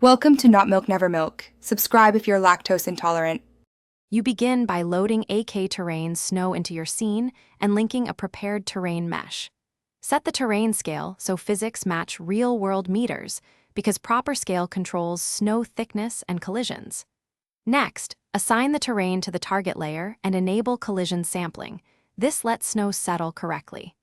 Welcome to Not Milk Never Milk. Subscribe if you're lactose intolerant. You begin by loading AK terrain snow into your scene and linking a prepared terrain mesh. Set the terrain scale so physics match real-world meters, because proper scale controls snow thickness and collisions. Next, assign the terrain to the target layer and enable collision sampling. This lets snow settle correctly.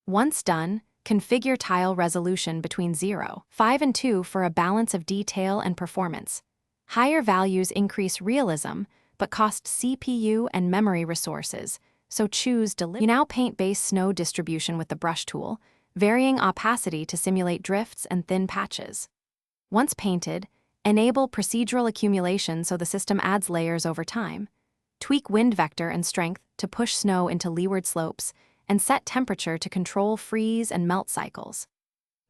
Once done, configure tile resolution between 0, 5, and 2 for a balance of detail and performance. Higher values increase realism, but cost CPU and memory resources, so choose You now paint base snow distribution with the brush tool, varying opacity to simulate drifts and thin patches. Once painted, enable procedural accumulation so the system adds layers over time. Tweak wind vector and strength to push snow into leeward slopes, and set temperature to control freeze and melt cycles.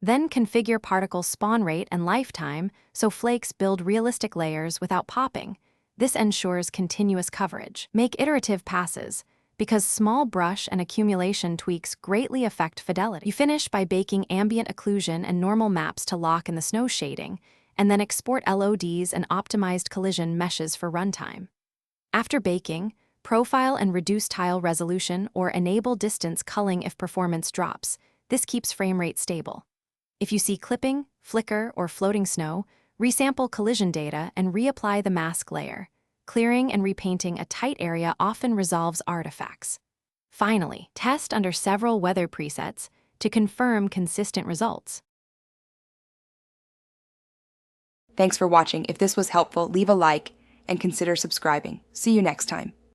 Then configure particle spawn rate and lifetime so flakes build realistic layers without popping. This ensures continuous coverage. Make iterative passes, because small brush and accumulation tweaks greatly affect fidelity. You finish by baking ambient occlusion and normal maps to lock in the snow shading, and then export LODs and optimized collision meshes for runtime. After baking, profile and reduce tile resolution or enable distance culling if performance drops. This keeps frame rate stable. If you see clipping, flicker, or floating snow, resample collision data and reapply the mask layer. Clearing and repainting a tight area often resolves artifacts. Finally, test under several weather presets to confirm consistent results. Thanks for watching. If this was helpful, leave a like and consider subscribing. See you next time.